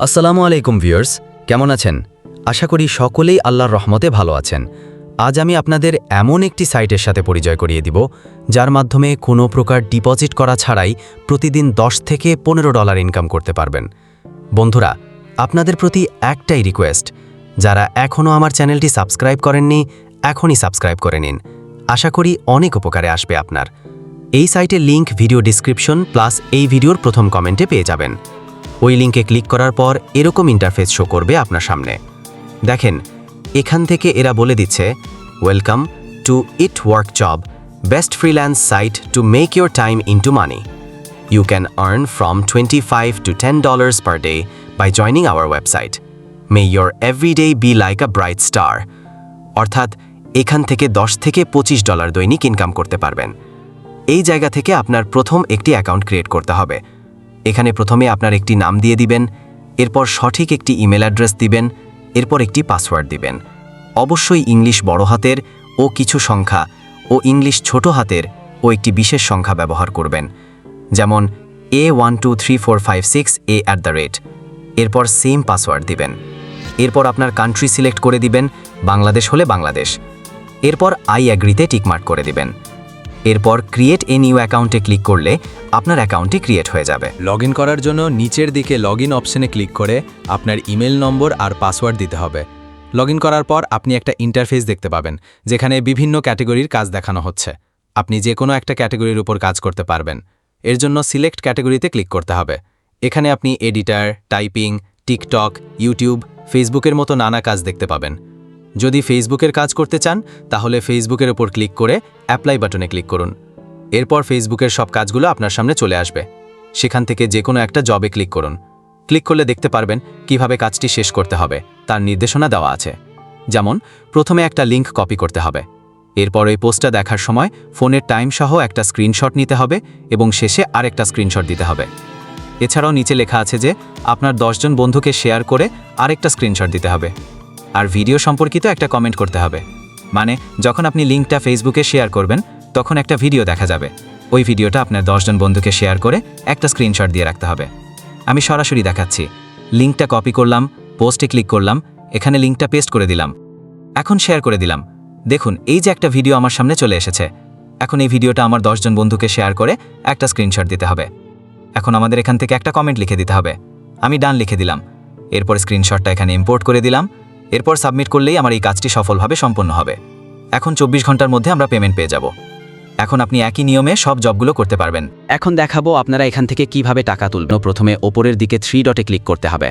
আসসালামু আলাইকুম ভিউয়ার্স, কেমন আছেন? আশা করি সকলেই আল্লাহর রহমতে ভালো আছেন। আজ আমি আপনাদের এমন একটি সাইটের সাথে পরিচয় করিয়ে দিব যার মাধ্যমে কোনো প্রকার ডিপোজিট করা ছাড়াই প্রতিদিন $10 থেকে $15 ইনকাম করতে পারবেন। বন্ধুরা, আপনাদের প্রতি একটাই রিকোয়েস্ট, যারা এখনও আমার চ্যানেলটি সাবস্ক্রাইব করেননি এখনই সাবস্ক্রাইব করে নিন। আশা করি অনেক উপকারে আসবে আপনার। এই সাইটের লিংক ভিডিও ডিসক্রিপশন প্লাস এই ভিডিওর প্রথম কমেন্টে পেয়ে যাবেন। ওই লিঙ্কে ক্লিক করার পর এরকম ইন্টারফেস শো করবে আপনার সামনে। দেখেন, এখান থেকে এরা বলে দিচ্ছে, welcome to it work job, best freelance site to make your time into money. You can earn from $25 to $10 per day by joining our website. May your everyday be like a bright star. অর্থাৎ এখান থেকে $10 থেকে $25 দৈনিক income করতে পারবেন। এই জায়গা থেকে আপনার প্রথম একটি অ্যাকাউন্ট ক্রিয়েট করতে হবে। এখানে প্রথমে আপনার একটি নাম দিয়ে দিবেন, এরপর সঠিক একটি ইমেল অ্যাড্রেস দিবেন, এরপর একটি পাসওয়ার্ড দিবেন। অবশ্যই ইংলিশ বড় হাতের ও কিছু সংখ্যা ও ইংলিশ ছোট হাতের ও একটি বিশেষ সংখ্যা ব্যবহার করবেন, যেমন A123456A@। এরপর সেম পাসওয়ার্ড দিবেন। এরপর আপনার কান্ট্রি সিলেক্ট করে দিবেন, বাংলাদেশ হলে বাংলাদেশ। এরপর আই অ্যাগ্রিতে টিকমার্ক করে দিবেন। এরপর ক্রিয়েট এ নিউ অ্যাকাউন্টে ক্লিক করলে আপনার অ্যাকাউন্টটি ক্রিয়েট হয়ে যাবে। লগ ইন করার জন্য নিচের দিকে লগ ইন অপশনে ক্লিক করে আপনার ইমেল নম্বর আর পাসওয়ার্ড দিতে হবে। লগ ইন করার পর আপনি একটা ইন্টারফেস দেখতে পাবেন, যেখানে বিভিন্ন ক্যাটেগরির কাজ দেখানো হচ্ছে। আপনি যে কোনো একটা ক্যাটেগরির উপর কাজ করতে পারবেন। এর জন্য সিলেক্ট ক্যাটেগরিতে ক্লিক করতে হবে। এখানে আপনি এডিটর, টাইপিং, টিকটক, ইউটিউব, ফেসবুকের মতো নানা কাজ দেখতে পাবেন। যদি ফেসবুকের কাজ করতে চান তাহলে ফেসবুকের উপর ক্লিক করে অ্যাপ্লাই বাটনে ক্লিক করুন। এরপর ফেসবুকের সব কাজগুলো আপনার সামনে চলে আসবে। সেখান থেকে যে কোনো একটা জবে ক্লিক করুন। ক্লিক করলে দেখতে পারবেন কিভাবে কাজটি শেষ করতে হবে, তার নির্দেশনা দেওয়া আছে। যেমন, প্রথমে একটা লিঙ্ক কপি করতে হবে। এরপর এই পোস্টটা দেখার সময় ফোনের টাইম সহ একটা স্ক্রিনশট নিতে হবে এবং শেষে আরেকটা স্ক্রিনশট দিতে হবে। এছাড়াও নিচে লেখা আছে যে আপনার 10 জন বন্ধুকে শেয়ার করে আরেকটা স্ক্রিনশট দিতে হবে। আর ভিডিও সম্পর্কিত একটা কমেন্ট করতে হবে। মানে যখন আপনি লিঙ্কটা ফেসবুকে শেয়ার করবেন তখন একটা ভিডিও দেখা যাবে। ওই ভিডিওটা আপনার 10 জন বন্ধুকে শেয়ার করে একটা স্ক্রিনশট দিয়ে রাখতে হবে। আমি সরাসরি দেখাচ্ছি। লিঙ্কটা কপি করলাম, পোস্টে ক্লিক করলাম, এখানে লিঙ্কটা পেস্ট করে দিলাম, এখন শেয়ার করে দিলাম। দেখুন, এই যে একটা ভিডিও আমার সামনে চলে এসেছে। এখন এই ভিডিওটা আমার 10 জন বন্ধুকে শেয়ার করে একটা স্ক্রিনশট দিতে হবে। এখন আমাদের এখান থেকে একটা কমেন্ট লিখে দিতে হবে। আমি ডান লিখে দিলাম। এরপর স্ক্রিনশটটা এখানে ইম্পোর্ট করে দিলাম। এরপর সাবমিট করলেই আমার এই কাজটি সফলভাবে সম্পন্ন হবে। এখন 24 ঘন্টার মধ্যে আমরা পেমেন্ট পেয়ে যাব। এখন আপনি একই নিয়মে সব জবগুলো করতে পারবেন। এখন দেখাবো আপনারা এখান থেকে কিভাবে টাকা তুলবেন। প্রথমে ওপরের দিকে 3 ডটে ক্লিক করতে হবে।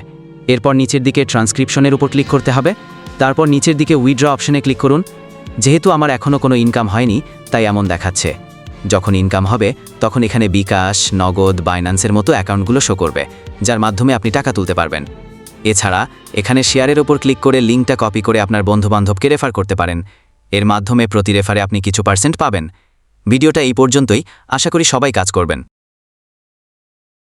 এরপর নিচের দিকে ট্রান্সক্রিপশনের উপর ক্লিক করতে হবে। তারপর নিচের দিকে উইথড্র অপশনে ক্লিক করুন। যেহেতু আমার এখনও কোনো ইনকাম হয়নি তাই এমন দেখাচ্ছে। যখন ইনকাম হবে তখন এখানে বিকাশ, নগদ, বাইন্যান্সের মতো অ্যাকাউন্টগুলো শো করবে, যার মাধ্যমে আপনি টাকা তুলতে পারবেন। এছাড়া এখানে শেয়ারের ওপর ক্লিক করে লিঙ্কটা কপি করে আপনার বন্ধুবান্ধবকে রেফার করতে পারেন। এর মাধ্যমে প্রতি রেফারে আপনি কিছু % পাবেন। ভিডিওটা এই পর্যন্তই। আশা করি সবাই কাজ করবেন।